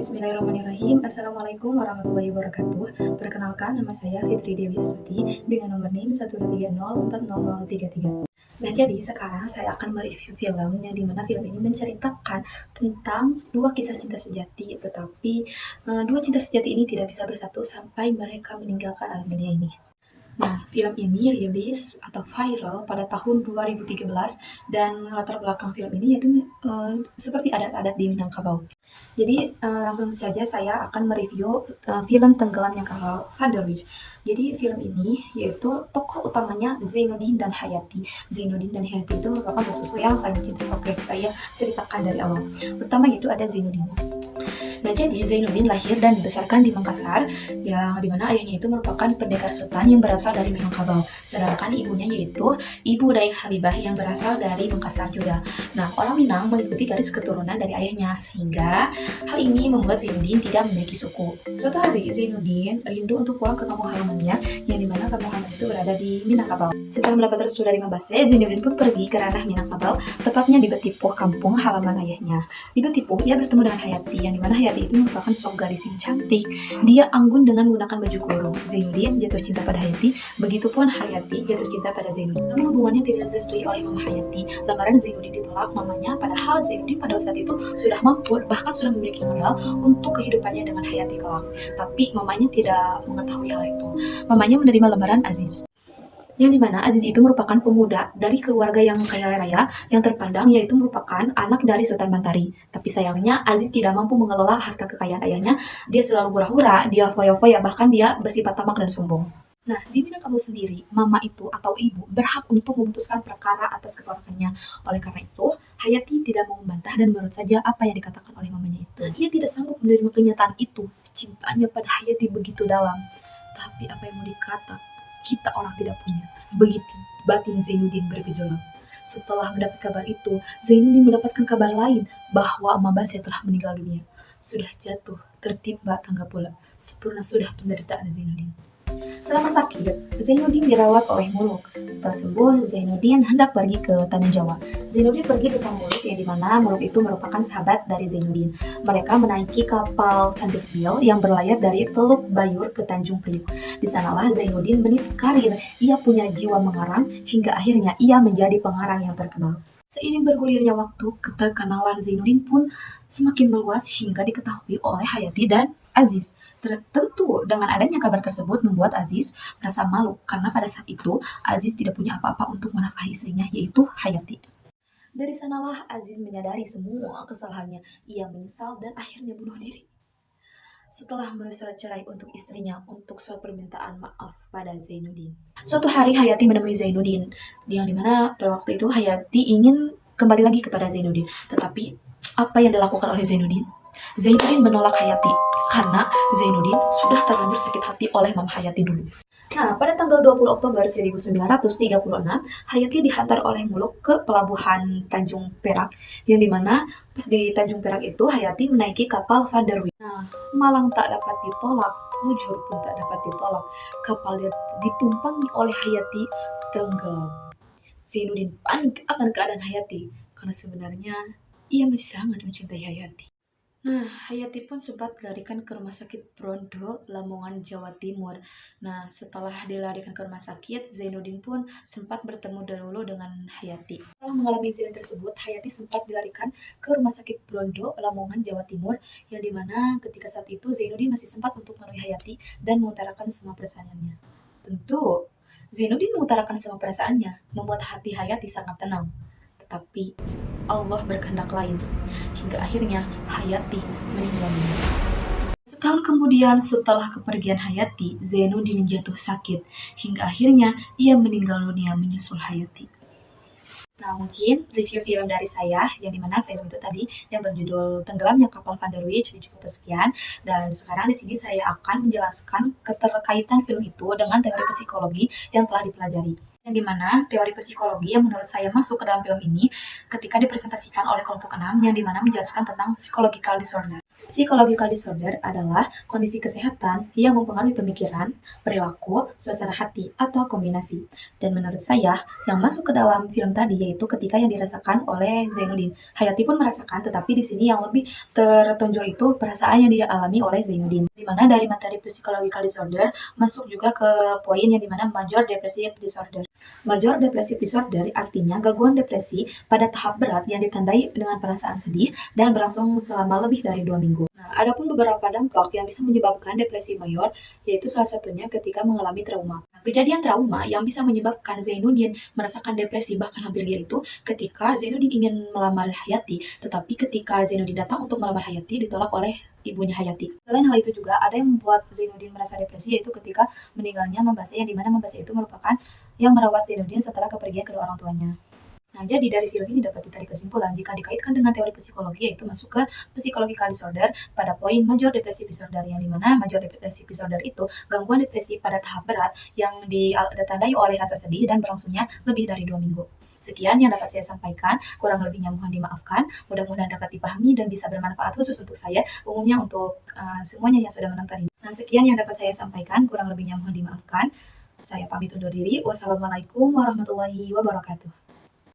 Bismillahirrahmanirrahim. Assalamualaikum warahmatullahi wabarakatuh. Perkenalkan, nama saya Fitri Dewi Astuti dengan nomor NIM 1304033. Nah, jadi sekarang saya akan mereview film yang dimana film ini menceritakan tentang dua kisah cinta sejati, tetapi dua cinta sejati ini tidak bisa bersatu sampai mereka meninggalkan alam dunia ini. Nah, film ini rilis atau viral pada tahun 2013 dan latar belakang film ini yaitu seperti adat-adat di Minangkabau. Jadi langsung saja saya akan mereview film Tenggelamnya Kapal Van der Wijk. Jadi film ini yaitu tokoh utamanya Zainuddin dan Hayati. Zainuddin dan Hayati itu merupakan musuh yang saling cinta. Oke, saya ceritakan dari awal. Pertama yaitu ada Zainuddin. Nah, jadi Zainuddin lahir dan dibesarkan di Makassar, yang dimana ayahnya itu merupakan pendekar sultan yang berasal dari Minangkabau. Sedangkan ibunya yaitu Ibu Daeng Habibah yang berasal dari Makassar juga. Nah, orang Minang mengikuti garis keturunan dari ayahnya, sehingga hal ini membuat Zainuddin tidak memiliki suku. Suatu hari, Zainuddin rindu untuk pulang ke kampung halamannya, yang dimana kampung halaman itu berada di Minangkabau. Setelah mendapat restu dari Mabase, Zainuddin pun pergi ke ranah Minangkabau, tepatnya di Betipuh, kampung halaman ayahnya. Di Betipuh, ia bertemu dengan Hayati, yang dimana Hayati itu merupakan sosok gadis yang cantik. Dia anggun dengan menggunakan baju kurung. Zainuddin jatuh cinta pada Hayati, begitupun Hayati jatuh cinta pada Zainuddin. Namun hubungannya tidak direstui oleh Mama Hayati. Lamaran Zainuddin ditolak mamanya, padahal Zainuddin pada saat itu sudah mampu, bahkan sudah memiliki modal untuk kehidupannya dengan Hayati kelak. Tapi mamanya tidak mengetahui hal itu. Mamanya menerima lamaran Aziz, yang dimana Aziz itu merupakan pemuda dari keluarga yang kaya raya yang terpandang, yaitu merupakan anak dari Sultan Mantari. Tapi sayangnya Aziz tidak mampu mengelola harta kekayaan ayahnya. Dia selalu hura-hura, dia foya-foya, bahkan dia bersifat tamak dan sombong. Nah, di Minangkabau sendiri, mama itu atau ibu berhak untuk memutuskan perkara atas keponakannya. Oleh karena itu, Hayati tidak mau membantah dan menurut saja apa yang dikatakan oleh mamanya itu. Ia tidak sanggup menerima kenyataan itu. Cintanya pada Hayati begitu dalam. Tapi apa yang mau dikata? Kita orang tidak punya. Begitu batin Zainuddin bergejolak. Setelah mendapat kabar itu, Zainuddin mendapatkan kabar lain bahwa Mabase telah meninggal dunia. Sudah jatuh, tertimpa tangga pula. Sempurna sudah penderitaan Zainuddin. Selama sakit, Zainuddin dirawat oleh Muluk. Setelah sembuh, Zainuddin hendak pergi ke Tanah Jawa. Zainuddin pergi bersama Muluk, yang dimana Muluk itu merupakan sahabat dari Zainuddin. Mereka menaiki kapal Vanderbilt yang berlayar dari Teluk Bayur ke Tanjung Priok. Di sanalah Zainuddin meniti karir. Ia punya jiwa mengarang hingga akhirnya ia menjadi pengarang yang terkenal. Seiring bergulirnya waktu, keterkenalan Zainuddin pun semakin meluas hingga diketahui oleh Hayati dan Aziz. Tentu dengan adanya kabar tersebut membuat Aziz merasa malu karena pada saat itu Aziz tidak punya apa-apa untuk menafkahi istrinya, yaitu Hayati. Dari sanalah Aziz menyadari semua kesalahannya. Ia menyesal dan akhirnya bunuh diri. Setelah menulis surat cerai untuk istrinya untuk surat permintaan maaf pada Zainuddin. Suatu hari Hayati menemui Zainuddin, yang dimana pada waktu itu Hayati ingin kembali lagi kepada Zainuddin. Tetapi apa yang dilakukan oleh Zainuddin? Zainuddin menolak Hayati karena Zainuddin sudah terlanjur sakit hati oleh Mama Hayati dulu. Nah, pada tanggal 20 Oktober 1936, Hayati dihantar oleh Muluk ke pelabuhan Tanjung Perak, yang dimana pas di Tanjung Perak itu Hayati menaiki kapal Van der Wijk. Nah, malang tak dapat ditolak, mujur pun tak dapat ditolak. Kapal ditumpangi oleh Hayati tenggelam. Zainuddin panik akan keadaan Hayati, karena sebenarnya ia masih sangat mencintai Hayati. Nah, Hayati pun sempat dilarikan ke rumah sakit Brondo, Lamongan, Jawa Timur. Nah, setelah dilarikan ke rumah sakit, Zainuddin pun sempat bertemu dahulu dengan Hayati. Setelah mengalami insiden tersebut, Hayati sempat dilarikan ke rumah sakit Brondo, Lamongan, Jawa Timur, yang dimana ketika saat itu Zainuddin masih sempat untuk menemui Hayati dan mengutarakan semua perasaannya. Tentu, Zainuddin mengutarakan semua perasaannya, membuat hati Hayati sangat tenang. Tetapi Allah berkehendak lain, hingga akhirnya Hayati meninggal dunia. Setahun kemudian setelah kepergian Hayati, Zainuddin jatuh sakit, hingga akhirnya ia meninggal dunia menyusul Hayati. Nah, mungkin review film dari saya, yang dimana film itu tadi yang berjudul Tenggelamnya Kapal Van der Wijk, cukup sekian. Dan sekarang di sini saya akan menjelaskan keterkaitan film itu dengan teori psikologi yang telah dipelajari. Yang dimana teori psikologi yang menurut saya masuk ke dalam film ini ketika dipresentasikan oleh kelompok 6, yang dimana menjelaskan tentang psychological disorder. Psychological disorder adalah kondisi kesehatan yang mempengaruhi pemikiran, perilaku, suasana hati, atau kombinasi. Dan menurut saya, yang masuk ke dalam film tadi yaitu ketika yang dirasakan oleh Zainuddin. Hayati pun merasakan, tetapi di sini yang lebih tertonjol itu perasaan yang dia alami oleh Zainuddin. Di mana dari materi psychological disorder masuk juga ke poin yang dimana major depressive disorder. Major depressive disorder artinya gangguan depresi pada tahap berat yang ditandai dengan perasaan sedih dan berlangsung selama lebih dari 2 minggu. Nah, ada pun beberapa dampak yang bisa menyebabkan depresi mayor, yaitu salah satunya ketika mengalami trauma. Nah, kejadian trauma yang bisa menyebabkan Zainuddin merasakan depresi bahkan hampir gila itu ketika Zainuddin ingin melamar Hayati, tetapi ketika Zainuddin datang untuk melamar Hayati ditolak oleh ibunya Hayati. Selain hal itu juga ada yang membuat Zainuddin merasa depresi yaitu ketika meninggalnya Membase, yang dimana Membase itu merupakan yang merawat Zainuddin setelah kepergian kedua orang tuanya. Nah, jadi dari film ini dapat ditarik kesimpulan jika dikaitkan dengan teori psikologi yaitu masuk ke psychological disorder pada poin major depressive disorder, yang dimana major depressive disorder itu gangguan depresi pada tahap berat yang ditandai oleh rasa sedih dan berlangsungnya lebih dari 2 minggu. Sekian yang dapat saya sampaikan, kurang lebihnya mohon dimaafkan. Mudah-mudahan dapat dipahami dan bisa bermanfaat khusus untuk saya, umumnya untuk semuanya yang sudah menonton ini. Nah, sekian yang dapat saya sampaikan, kurang lebihnya mohon dimaafkan. Saya pamit undur diri. Wassalamualaikum warahmatullahi wabarakatuh.